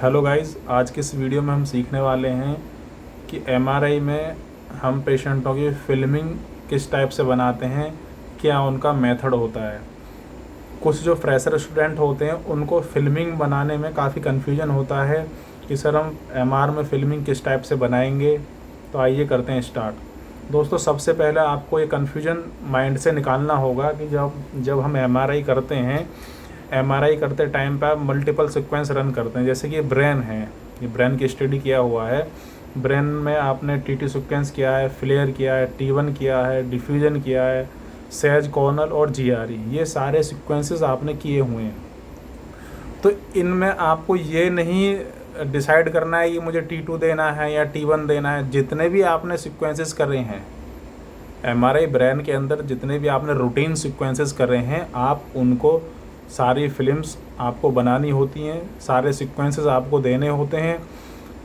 Hello guys, आज की इस वीडियो में हम सीखने वाले हैं कि एमआरआई में हम पेशेंटों की फिल्मिंग किस टाइप से बनाते हैं, क्या उनका मेथड होता है। कुछ जो फ्रेशर स्टूडेंट होते हैं उनको फिल्मिंग बनाने में काफ़ी कन्फ्यूजन होता है कि सर हम एमआर में फ़िल्मिंग किस टाइप से बनाएंगे। तो आइए करते हैं स्टार्ट। दोस्तों, सबसे पहले आपको ये कन्फ्यूजन माइंड से निकालना होगा कि जब हम एमआरआई करते हैं, एमआरआई करते टाइम पे आप मल्टीपल सीक्वेंस रन करते हैं। जैसे कि ये ब्रेन है, ये ब्रेन की स्टडी किया हुआ है। ब्रेन में आपने टीटी सीक्वेंस किया है, फ्लेयर किया है, टी1 किया है, डिफ्यूजन किया है, सेज कॉर्नल और जीआरई, ये सारे सीक्वेंसेस आपने किए हुए हैं। तो इनमें आपको ये नहीं डिसाइड करना है कि मुझे टी2 देना है या टी1 देना है। जितने भी आपने सीक्वेंसेस कर रहे हैं एमआरआई ब्रेन के अंदर, जितने भी आपने रूटीन सीक्वेंसेस कर रहे हैं, आप उनको सारी फिल्म्स आपको बनानी होती हैं, सारे सीक्वेंसेस आपको देने होते हैं।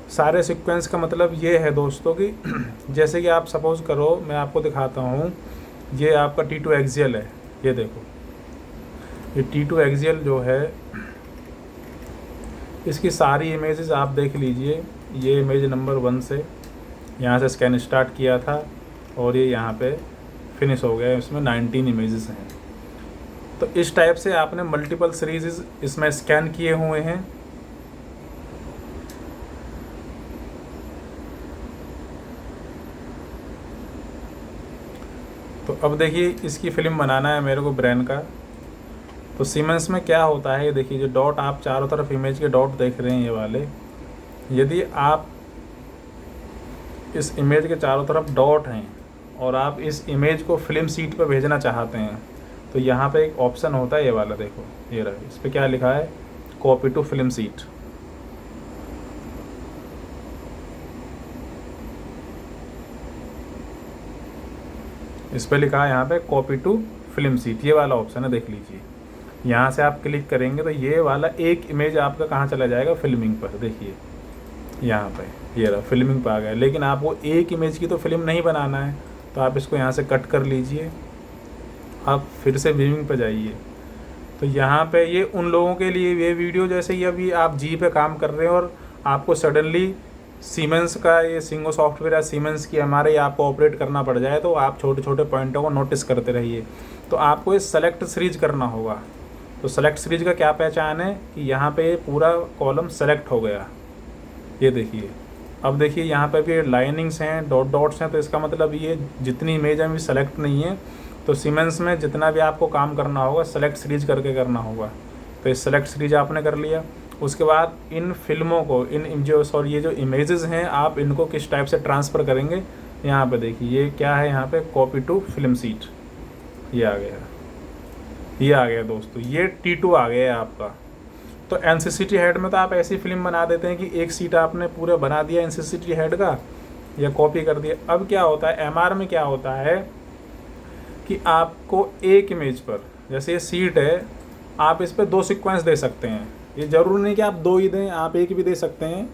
सारे सीक्वेंस का मतलब ये है दोस्तों कि जैसे कि आप सपोज़ करो, मैं आपको दिखाता हूँ, ये आपका T2 एक्सियल है। ये देखो, ये T2 एक्सियल जो है, इसकी सारी इमेजेस आप देख लीजिए। ये इमेज नंबर 1 से यहाँ से स्कैन स्टार्ट किया था और ये यहाँ पे फिनिश हो गया है। इसमें 19 इमेजेस हैं। तो इस टाइप से आपने मल्टीपल सीरीज इसमें स्कैन किए हुए हैं। तो अब देखिए, इसकी फिल्म बनाना है मेरे को ब्रेन का। तो सीमेंस में क्या होता है, ये देखिए, जो डॉट आप चारों तरफ इमेज के डॉट देख रहे हैं, ये वाले, यदि आप इस इमेज के चारों तरफ डॉट हैं और आप इस इमेज को फिल्म सीट पर भेजना चाहते हैं, तो यहाँ पे एक ऑप्शन होता है, ये वाला देखो, ये रहा। इस पर क्या लिखा है, कॉपी टू फिल्म सीट। इस पर लिखा है यहाँ पे कॉपी टू फिल्म सीट, ये वाला ऑप्शन है, देख लीजिए। यहाँ से आप क्लिक करेंगे तो ये वाला एक इमेज आपका कहाँ चला जाएगा, फिल्मिंग पर। देखिए यहाँ पे ये रहा, फिल्मिंग पर आ गया। लेकिन आपको एक इमेज की तो फिल्म नहीं बनाना है, तो आप इसको यहाँ से कट कर लीजिए, आप फिर से व्यूइंग पर जाइए। तो यहाँ पे ये उन लोगों के लिए ये वीडियो, जैसे कि अभी आप जी पे काम कर रहे हैं और आपको सडनली सीमेंस का ये सिंगो सॉफ्टवेयर या सीमेंस की एमआरआई आपको ऑपरेट करना पड़ जाए, तो आप छोटे छोटे पॉइंटों को नोटिस करते रहिए। तो आपको ये सेलेक्ट सीरीज करना होगा। तो सेलेक्ट सीरीज का क्या पहचान है कि यहाँ पे पूरा कॉलम सेलेक्ट हो गया, ये देखिए। अब देखिए यहाँ पे भी लाइनिंग्स हैं, डॉट्स हैं, तो इसका मतलब ये जितनी इमेज है अभी सेलेक्ट नहीं है। तो सीमेंस में जितना भी आपको काम करना होगा, सेलेक्ट सीरीज करके करना होगा। तो ये सेलेक्ट सीरीज आपने कर लिया। उसके बाद इन फिल्मों को, ये जो इमेजेस हैं, आप इनको किस टाइप से ट्रांसफ़र करेंगे। यहाँ पे देखिए, ये क्या है, यहाँ पे कॉपी टू फिल्म सीट, ये आ गया, ये आ गया दोस्तों, ये T2 आ गया है आपका। तो एनसीसीटी हेड में तो आप ऐसी फिल्म बना देते हैं कि एक सीट आपने पूरा बना दिया एनसीसीटी हेड का, या कॉपी कर दिया। अब क्या होता है, एमआर में क्या होता है कि आपको एक इमेज पर, जैसे ये सीट है, आप इस पर 2 सीक्वेंस दे सकते हैं। ये ज़रूरी नहीं कि आप 2 ही दें, आप एक भी दे सकते हैं।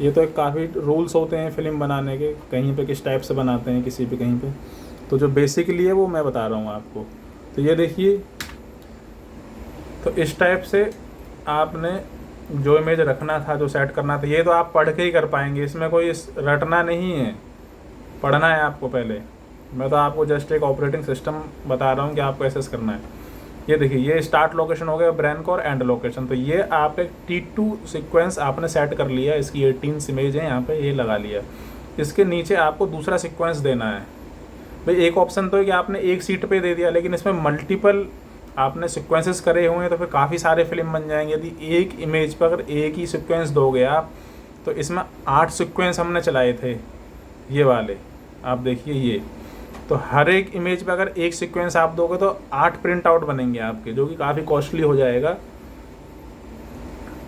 ये तो एक काफ़ी रूल्स होते हैं फिल्म बनाने के, कहीं पे किस टाइप से बनाते हैं, किसी पे कहीं पे। तो जो बेसिकली है वो मैं बता रहा हूँ आपको। तो ये देखिए, तो इस टाइप से आपने जो इमेज रखना था, जो सेट करना था, ये तो आप पढ़ के ही कर पाएंगे। इसमें कोई रटना नहीं है, पढ़ना है आपको पहले। मैं तो आपको जस्ट एक ऑपरेटिंग सिस्टम बता रहा हूँ कि आपको ऐसे करना है। ये देखिए, ये स्टार्ट लोकेशन हो गया ब्रेन का और एंड लोकेशन। तो ये आप एक T2 सीक्वेंस आपने सेट कर लिया, इसकी 18 इमेज है, यहाँ पे ये लगा लिया। इसके नीचे आपको दूसरा सीक्वेंस देना है। भाई एक ऑप्शन तो है कि आपने एक सीट पे दे दिया, लेकिन इसमें मल्टीपल आपने सीक्वेंसेस करे हुए हैं, तो फिर काफ़ी सारे फिल्म बन जाएंगे। यदि एक इमेज पर अगर एक ही सीक्वेंस दोगे आप, तो इसमें 8 सीक्वेंस हमने चलाए थे, ये वाले आप देखिए। ये तो हर एक इमेज पे अगर एक सीक्वेंस आप दोगे तो 8 प्रिंट आउट बनेंगे आपके, जो कि काफ़ी कॉस्टली हो जाएगा।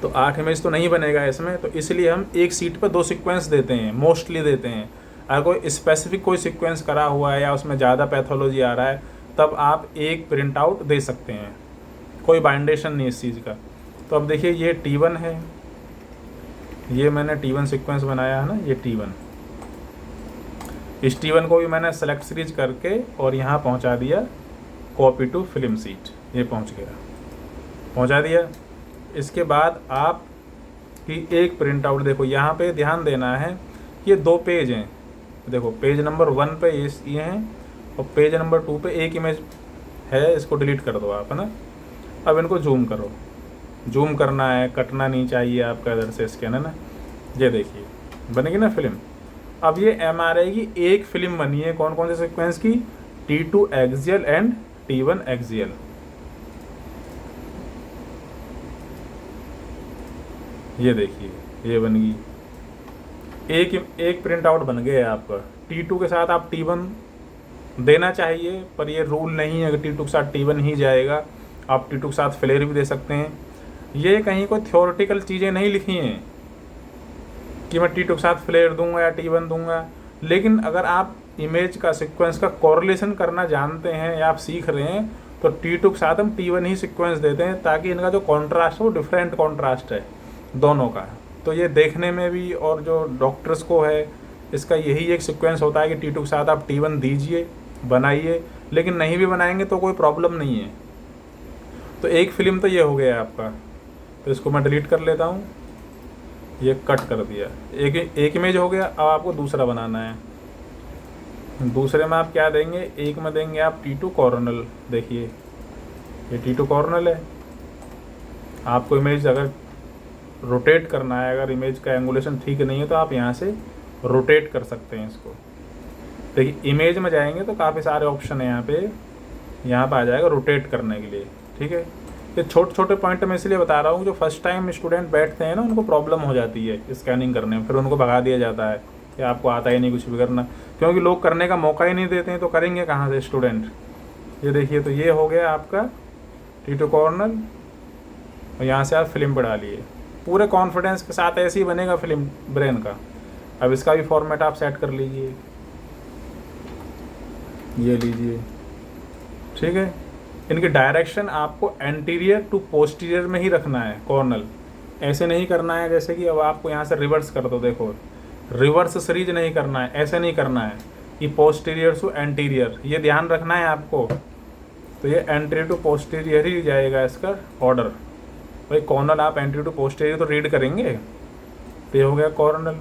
तो 8 इमेज तो नहीं बनेगा इसमें, तो इसलिए हम एक सीट पर 2 सीक्वेंस देते हैं, मोस्टली देते हैं। अगर कोई स्पेसिफिक कोई सीक्वेंस करा हुआ है या उसमें ज़्यादा पैथोलॉजी आ रहा है, तब आप एक प्रिंट आउट दे सकते हैं, कोई बाइंडेशन नहीं इस चीज़ का। तो अब देखिए, ये T1 है, ये मैंने T1 सीक्वेंस बनाया है ना, ये T1। इस T1 को भी मैंने सेलेक्ट सीरीज करके और यहाँ पहुँचा दिया कॉपी टू फिल्म सीट, ये पहुँच गया, पहुँचा दिया। इसके बाद आप कि एक प्रिंट आउट, देखो यहाँ पे ध्यान देना है, ये 2 पेज हैं, देखो पेज नंबर 1 पे ये हैं और पेज नंबर 2 पे एक इमेज है, इसको डिलीट कर दो आप, है ना। अब इनको जूम करो, जूम करना है, कटना नहीं चाहिए आपका इधर से स्कैन, है ना। ये देखिए बनेगी ना फिल्म। अब ये MRI की एक फिल्म बनी है, कौन कौन से सीक्वेंस की, T2 axial and T1 axial. ये देखिए ये बन गई, एक प्रिंट आउट बन गया है आपका। T2 के साथ आप T1 देना चाहिए, पर ये रूल नहीं है कि T2 के साथ T1 ही जाएगा, आप T2 के साथ फ्लेयर भी दे सकते हैं। ये कहीं कोई थ्योरेटिकल चीज़ें नहीं लिखी हैं कि मैं T2 के साथ फ्लेयर दूंगा या T1 दूंगा, लेकिन अगर आप इमेज का सीक्वेंस का कोरिलेशन करना जानते हैं या आप सीख रहे हैं तो T2 के साथ हम T1 ही सीक्वेंस देते हैं, ताकि इनका जो कॉन्ट्रास्ट है वो डिफरेंट कॉन्ट्रास्ट है दोनों का। तो ये देखने में भी, और जो डॉक्टर्स को है, इसका यही एक सीक्वेंस होता है कि T2 के साथ आप T1 दीजिए, बनाइए, लेकिन नहीं भी बनाएंगे तो कोई प्रॉब्लम नहीं है। तो एक फिल्म तो ये हो गया आपका, तो इसको मैं डिलीट कर लेता हूँ, ये कट कर दिया, एक इमेज हो गया। अब आपको दूसरा बनाना है, दूसरे में आप क्या देंगे, एक में देंगे आप T2 कॉर्नल। देखिए ये T2 कॉर्नल है। आपको इमेज अगर रोटेट करना है, अगर इमेज का एंगुलेशन ठीक नहीं है तो आप यहाँ से रोटेट कर सकते हैं इसको। देखिए इमेज में जाएंगे तो काफ़ी सारे ऑप्शन है यहाँ पे आ जाएगा रोटेट करने के लिए, ठीक है। ये छोटे छोटे पॉइंट मैं इसलिए बता रहा हूँ, जो फर्स्ट टाइम स्टूडेंट बैठते हैं ना, उनको प्रॉब्लम हो जाती है स्कैनिंग करने में, फिर उनको भगा दिया जाता है कि आपको आता ही नहीं कुछ भी करना, क्योंकि लोग करने का मौका ही नहीं देते हैं, तो करेंगे कहाँ से स्टूडेंट। ये देखिए, तो ये हो गया आपका T2 कॉर्नर, और यहाँ से आप फिल्म पे डालिए, पूरे कॉन्फिडेंस के साथ ऐसे ही बनेगा फिल्म ब्रेन का। अब इसका भी फॉर्मेट आप सेट कर लीजिए, ये लीजिए, ठीक है। इनकी डायरेक्शन आपको एंटीरियर टू पोस्टीरियर में ही रखना है, कॉर्नल ऐसे नहीं करना है जैसे कि अब आपको यहाँ से रिवर्स कर दो, देखो रिवर्स सीरीज नहीं करना है, ऐसे नहीं करना है कि पोस्टीरियर टू एंटीरियर, ये ध्यान रखना है आपको। तो ये एंटीरियर टू पोस्टीरियर ही जाएगा इसका ऑर्डर। भाई कॉर्नल आप एंटीरियर टू पोस्टीरियर तो रीड करेंगे, तो ये हो गया कॉर्नल।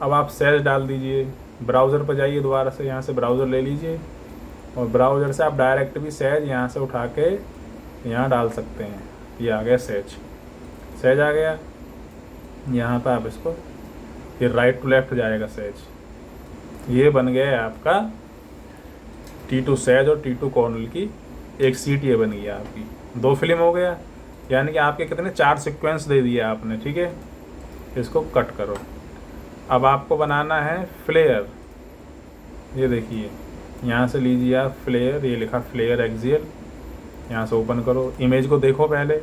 अब आप सेज डाल दीजिए, ब्राउज़र पर जाइए, दोबारा से यहाँ से ब्राउज़र ले लीजिए, और ब्राउज़र से आप डायरेक्ट भी सेज यहाँ से उठा के यहाँ डाल सकते हैं। ये आ गया सेज आ गया। यहाँ पर आप इसको, ये राइट टू लेफ्ट जाएगा सेज। ये बन गया है आपका T2 सेज और T2 कॉर्नल की एक सीट, ये बन गई आपकी। 2 फिल्म हो गया, यानी कि आपके कितने 4 सीक्वेंस दे दिए आपने, ठीक है। इसको कट करो। अब आपको बनाना है फ्लेयर। ये देखिए यहाँ से लीजिए आप फ्लेयर, ये लिखा फ्लेयर एक्सियल, यहाँ से ओपन करो, इमेज को देखो पहले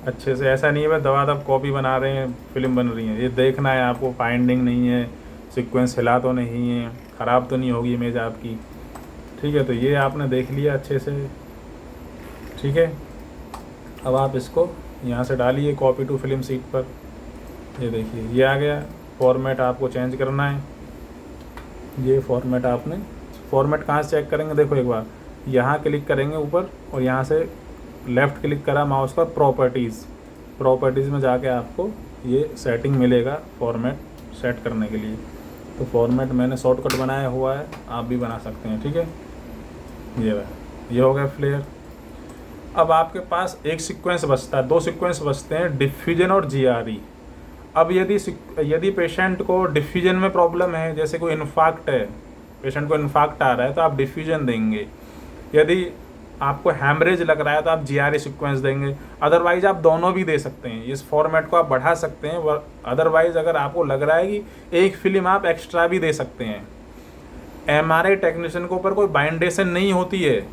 अच्छे से, ऐसा नहीं है दबा दब कॉपी बना रहे हैं फिल्म बन रही है, ये देखना है आपको, फाइंडिंग नहीं है, सीक्वेंस हिला तो नहीं है, ख़राब तो नहीं होगी इमेज आपकी, ठीक है। तो ये आपने देख लिया अच्छे से, ठीक है। अब आप इसको यहाँ से डालिए कॉपी टू फिल्म सीट पर। ये देखिए ये आ गया। फॉर्मेट आपको चेंज करना है, ये फॉर्मेट आपने, फॉर्मेट कहाँ से चेक करेंगे, देखो एक बार यहाँ क्लिक करेंगे ऊपर, और यहाँ से लेफ़्ट क्लिक करा माउस पर, प्रॉपर्टीज़ में जाके आपको ये सेटिंग मिलेगा फॉर्मेट सेट करने के लिए। तो फॉर्मेट मैंने शॉर्टकट बनाया हुआ है, आप भी बना सकते हैं, ठीक है। ये हो गया फ्लेयर। अब आपके पास एक सीक्वेंस बचता है, 2 सीक्वेंस बचते हैं, डिफ्यूजन और GRE। अब यदि पेशेंट को डिफ्यूजन में प्रॉब्लम है, जैसे कोई इन्फाक्ट है, पेशेंट को इन्फाक्ट आ रहा है तो आप डिफ्यूजन देंगे। यदि आपको हैमरेज लग रहा है तो आप GRE सीक्वेंस देंगे। अदरवाइज आप दोनों भी दे सकते हैं, इस फॉर्मेट को आप बढ़ा सकते हैं। अदरवाइज अगर आपको लग रहा है कि एक फिल्म आप एक्स्ट्रा भी दे सकते हैं। MRI टेक्नीशियन के ऊपर कोई बाइंडेशन नहीं होती है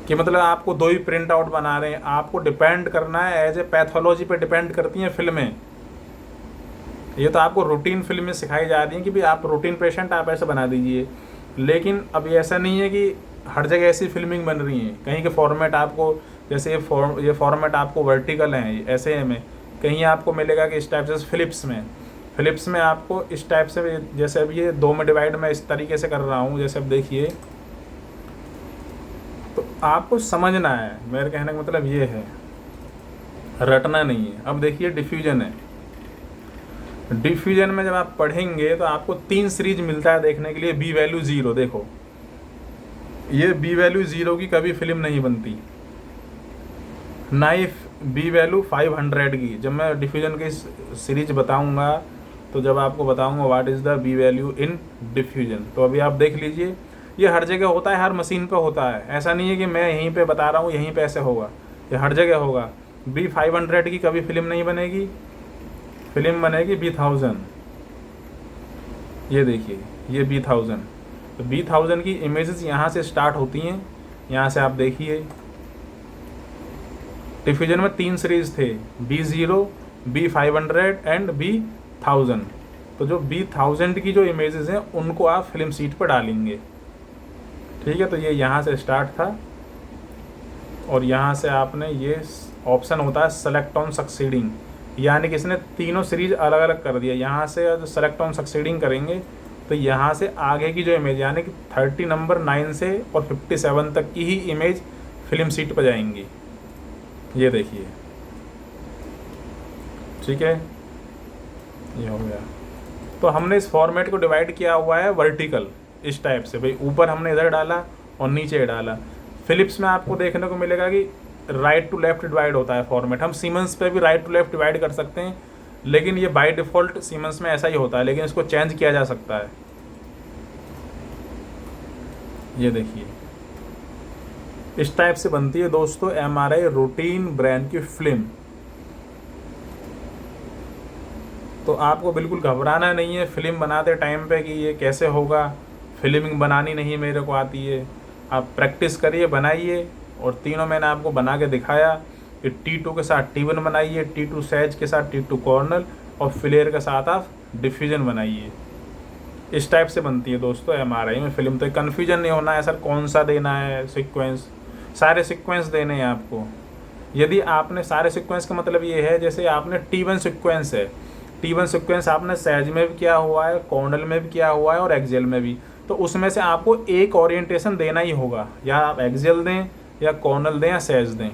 कि मतलब आपको 2 ही प्रिंट आउट बना रहे हैं, आपको डिपेंड करना है एज ए पैथोलॉजी पे डिपेंड करती हैं फिल्में। ये तो आपको रूटीन फिल्में सिखाई जा रही हैं कि भाई आप रूटीन पेशेंट आप ऐसे बना दीजिए, लेकिन अब ऐसा नहीं है कि हर जगह ऐसी फिल्मिंग बन रही है। कहीं के फॉर्मेट आपको, जैसे ये फॉर्मेट आपको वर्टिकल हैं ऐसे में, कहीं आपको मिलेगा कि इस टाइप से फिलिप्स में आपको इस टाइप से, जैसे अब ये 2 में डिवाइड मैं इस तरीके से कर रहा हूँ, जैसे अब देखिए, तो आपको समझना है, मेरे कहने का मतलब ये है, रटना नहीं है। अब देखिए डिफ्यूजन है। डिफ्यूजन में जब आप पढ़ेंगे तो आपको 3 सीरीज मिलता है देखने के लिए। बी वैल्यू 0, देखो ये बी वैल्यू 0 की कभी फिल्म नहीं बनती, ना ही बी वैल्यू 500 की। जब मैं डिफ्यूजन की सीरीज बताऊंगा तो जब आपको बताऊंगा what is the B value in diffusion, तो अभी आप देख लीजिए ये हर जगह होता है, हर मशीन पे होता है। ऐसा नहीं है कि मैं यहीं पे बता रहा हूँ यहीं पे ऐसे होगा, ये हर जगह होगा। बी 500 की कभी फिल्म नहीं बनेगी, फिल्म बनेगी B1000। ये देखिए ये B1000, तो B1000 की इमेजेस यहाँ से स्टार्ट होती हैं। यहाँ से आप देखिए डिफ्यूजन में 3 सीरीज थे, B0, B500 एंड B1000। तो जो B1000 की जो इमेजेस हैं उनको आप फिल्म शीट पर डालेंगे, ठीक है। तो ये यहाँ से स्टार्ट था और यहाँ से आपने ये ऑप्शन होता है सेलेक्ट ऑन सक्सीडिंग, यानी कि इसने तीनों सीरीज अलग अलग कर दिया। यहाँ से जो सेलेक्ट ऑन सक्सीडिंग करेंगे तो यहाँ से आगे की जो इमेज यानी कि 30 नंबर 9 से और 57 तक की ही इमेज फिल्म शीट पर जाएंगी। ये देखिए, ठीक है, ये हो गया। तो हमने इस फॉर्मेट को डिवाइड किया हुआ है वर्टिकल, इस टाइप से भाई, ऊपर हमने इधर डाला और नीचे डाला। फिलिप्स में आपको देखने को मिलेगा कि राइट टू लेफ्ट डिवाइड होता है फॉर्मेट। हम सीमेंस पे भी राइट टू लेफ्ट डिवाइड कर सकते हैं, लेकिन ये बाय डिफ़ॉल्ट सीमेंस में ऐसा ही होता है, लेकिन इसको चेंज किया जा सकता है। ये देखिए इस टाइप से बनती है दोस्तों MRI रूटीन ब्रेन की फिल्म। तो आपको बिल्कुल घबराना नहीं है फिल्म बनाते टाइम पे कि ये कैसे होगा, फिल्मिंग बनानी नहीं मेरे को आती है। आप प्रैक्टिस करिए, बनाइए। और तीनों मैंने आपको बना के दिखाया कि T2 के साथ T1 बनाइए, T2 सैज के साथ T2 कॉर्नल और फ्लेयर के साथ आप डिफ्यूजन बनाइए। इस टाइप से बनती है दोस्तों MRI में फिल्म। तो कन्फ्यूजन नहीं होना है सर कौन सा देना है सीक्वेंस, सारे सीक्वेंस देने हैं आपको। यदि आपने सारे सीक्वेंस का मतलब ये है जैसे आपने T1 सीक्वेंस है, T1 सीक्वेंस आपने सैज में भी किया हुआ है, कॉर्नल में भी किया हुआ है और एक्सियल में भी, तो उसमें से आपको एक ओरिएंटेशन देना ही होगा, या आप एक्सियल दें या कॉर्नल दें या सैज दें।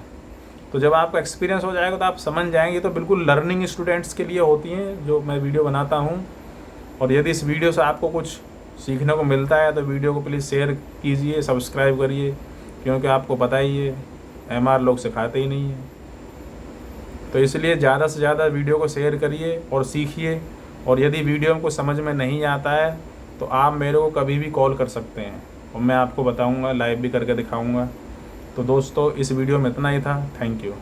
तो जब आपका एक्सपीरियंस हो जाएगा तो आप समझ जाएंगे। तो बिल्कुल लर्निंग स्टूडेंट्स के लिए होती हैं जो मैं वीडियो बनाता हूँ। और यदि इस वीडियो से आपको कुछ सीखने को मिलता है तो वीडियो को प्लीज़ शेयर कीजिए, सब्सक्राइब करिए, क्योंकि आपको पता ही है MR लोग सिखाते ही नहीं हैं। तो इसलिए ज़्यादा से ज़्यादा वीडियो को शेयर करिए और सीखिए। और यदि वीडियो को समझ में नहीं आता है तो आप मेरे को कभी भी कॉल कर सकते हैं और मैं आपको बताऊंगा, लाइव भी करके दिखाऊंगा। तो दोस्तों इस वीडियो में इतना ही था। Thank you.